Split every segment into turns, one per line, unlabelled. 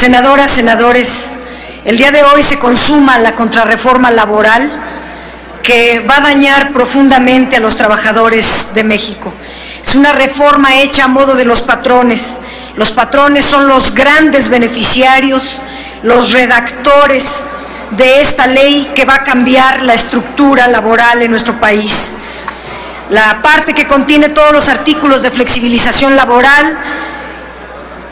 Senadoras, senadores, el día de hoy se consuma la contrarreforma laboral que va a dañar profundamente a los trabajadores de México. Es una reforma hecha a modo de los patrones. Los patrones son los grandes beneficiarios, los redactores de esta ley que va a cambiar la estructura laboral en nuestro país. La parte que contiene todos los artículos de flexibilización laboral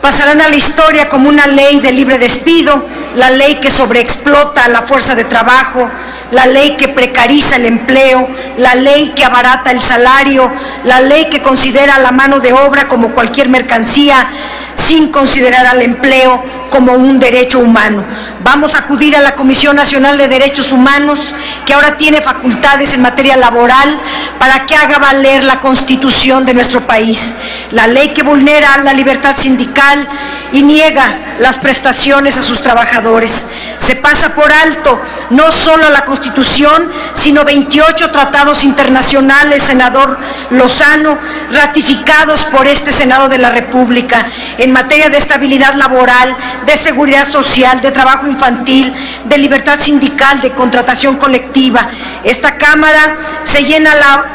pasarán a la historia como una ley de libre despido, la ley que sobreexplota a la fuerza de trabajo, la ley que precariza el empleo, la ley que abarata el salario, la ley que considera a la mano de obra como cualquier mercancía, sin considerar al empleo como un derecho humano. Vamos a acudir a la Comisión Nacional de Derechos Humanos, que ahora tiene facultades en materia laboral, para que haga valer la Constitución de nuestro país, la ley que vulnera la libertad sindical y niega las prestaciones a sus trabajadores. Se pasa por alto no solo la Constitución, sino 28 tratados internacionales, senador Lozano, ratificados por este Senado de la República, en materia de estabilidad laboral, de seguridad social, de trabajo infantil, de libertad sindical, de contratación colectiva. Esta Cámara se llena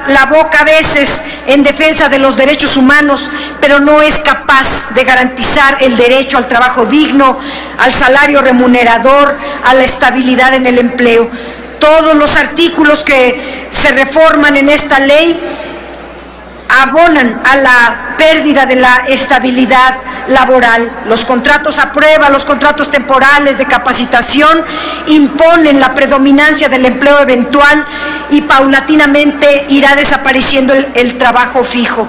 la boca a veces en defensa de los derechos humanos, pero no es capaz de garantizar el derecho al trabajo digno, al salario remunerador, a la estabilidad en el empleo. Todos los artículos que se reforman en esta ley abonan a la pérdida de la estabilidad laboral. Los contratos a prueba, los contratos temporales de capacitación imponen la predominancia del empleo eventual y paulatinamente irá desapareciendo el trabajo fijo.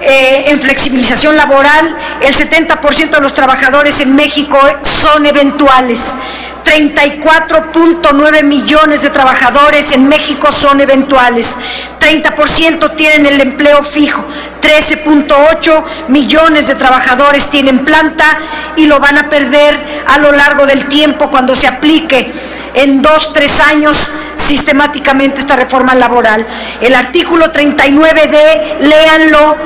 En flexibilización laboral, el 70% de los trabajadores en México son eventuales. 34.9 millones de trabajadores en México son eventuales, 30% tienen el empleo fijo, 13.8 millones de trabajadores tienen planta y lo van a perder a lo largo del tiempo cuando se aplique en 2-3 años sistemáticamente esta reforma laboral. El artículo 39D, léanlo,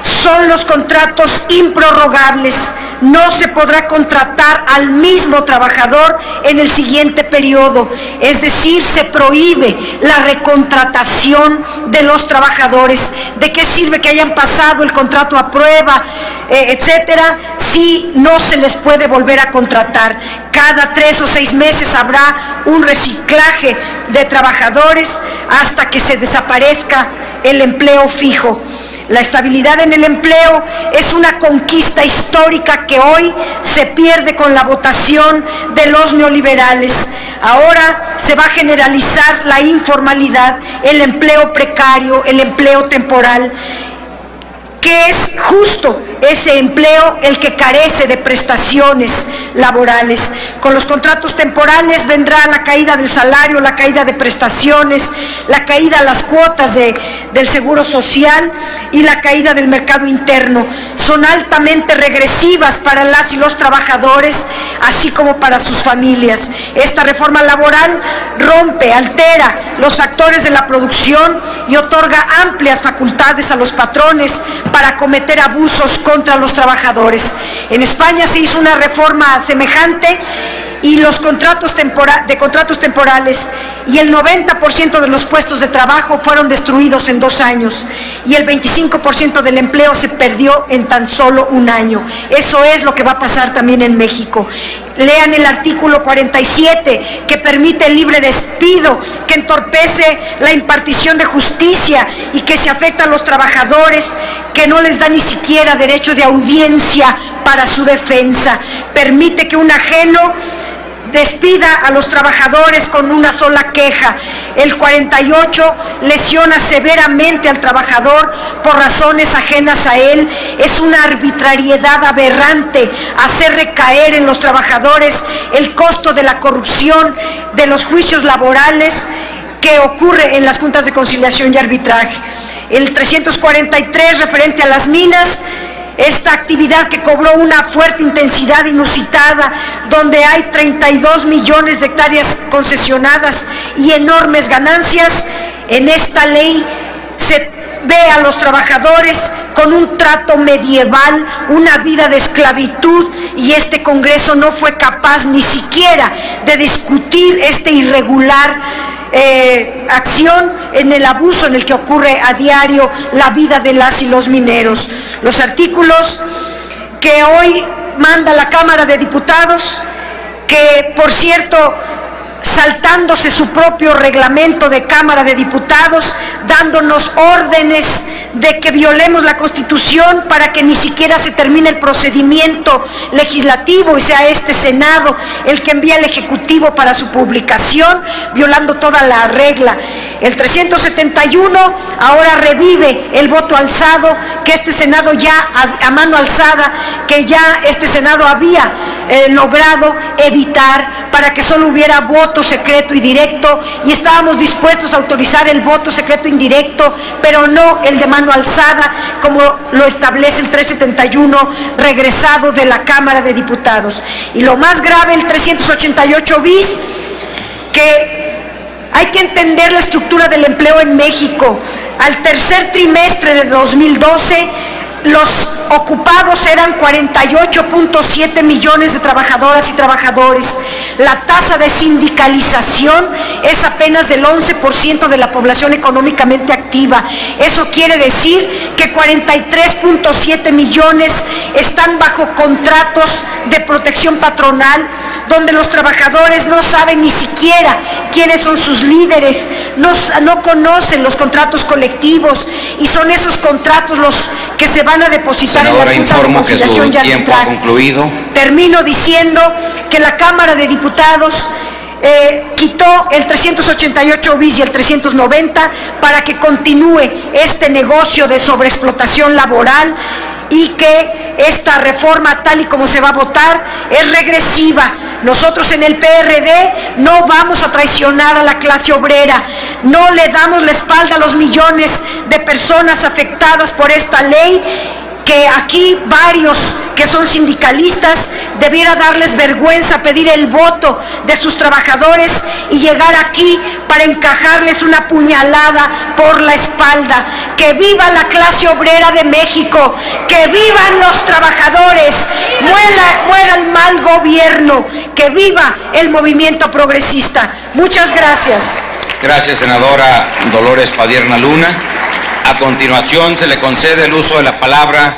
son los contratos improrrogables. No se podrá contratar al mismo trabajador en el siguiente periodo, es decir, se prohíbe la recontratación de los trabajadores. ¿De qué sirve que hayan pasado el contrato a prueba, etcétera, si no se les puede volver a contratar? Cada 3 o 6 meses habrá un reciclaje de trabajadores hasta que se desaparezca el empleo fijo. La estabilidad en el empleo es una conquista histórica que hoy se pierde con la votación de los neoliberales. Ahora se va a generalizar la informalidad, el empleo precario, el empleo temporal, que es justo ese empleo el que carece de prestaciones laborales. Con los contratos temporales vendrá la caída del salario, la caída de prestaciones, la caída de las cuotas del seguro social y la caída del mercado interno. Son altamente regresivas para las y los trabajadores, así como para sus familias. Esta reforma laboral rompe, altera los factores de la producción y otorga amplias facultades a los patrones para cometer abusos contra los trabajadores. En España se hizo una reforma semejante y los contratos temporales y el 90% de los puestos de trabajo fueron destruidos en 2 años y el 25% del empleo se perdió en tan solo 1 año. Eso es lo que va a pasar también en México. Lean el artículo 47 que permite el libre despido, que entorpece la impartición de justicia y que se afecta a los trabajadores, que no les da ni siquiera derecho de audiencia para su defensa. Permite que un ajeno despida a los trabajadores con una sola queja. El 48 lesiona severamente al trabajador por razones ajenas a él. Es una arbitrariedad aberrante hacer recaer en los trabajadores el costo de la corrupción, de los juicios laborales que ocurre en las juntas de conciliación y arbitraje. El 343 referente a las minas, esta actividad que cobró una fuerte intensidad inusitada, donde hay 32 millones de hectáreas concesionadas y enormes ganancias. En esta ley se ve a los trabajadores con un trato medieval, una vida de esclavitud, y este Congreso no fue capaz ni siquiera de discutir esta irregular acción en el abuso en el que ocurre a diario la vida de las y los mineros. Los artículos que hoy manda la Cámara de Diputados, que por cierto, saltándose su propio reglamento de Cámara de Diputados, dándonos órdenes de que violemos la Constitución para que ni siquiera se termine el procedimiento legislativo y sea este Senado el que envía al Ejecutivo para su publicación, violando toda la regla. El 371 ahora revive el voto alzado, que este Senado ya a mano alzada, que ya este Senado había logrado evitar, para que solo hubiera voto secreto y directo, y estábamos dispuestos a autorizar el voto secreto indirecto, pero no el de mano alzada, como lo establece el 371 regresado de la Cámara de Diputados. Y lo más grave, el 388 bis, que hay que entender la estructura del empleo en México. Al tercer trimestre de 2012, los ocupados eran 48.7 millones de trabajadoras y trabajadores. La tasa de sindicalización es apenas del 11% de la población económicamente activa. Eso quiere decir que 43.7 millones están bajo contratos de protección patronal, donde los trabajadores no saben ni siquiera quiénes son sus líderes, no conocen los contratos colectivos, y son esos contratos los que se van a depositar en las juntas de conciliación y arbitraje. Termino diciendo que la Cámara de Diputados quitó el 388 bis y el 390 para que continúe este negocio de sobreexplotación laboral, y que esta reforma, tal y como se va a votar, es regresiva. Nosotros en el PRD no vamos a traicionar a la clase obrera, no le damos la espalda a los millones de personas afectadas por esta ley, que aquí varios que son sindicalistas debiera darles vergüenza pedir el voto de sus trabajadores y llegar aquí para encajarles una puñalada por la espalda. ¡Que viva la clase obrera de México! ¡Que vivan los trabajadores! ¡Muera el mal gobierno! ¡Que viva el movimiento progresista! Muchas gracias.
Gracias, senadora Dolores Padierna Luna. A continuación se le concede el uso de la palabra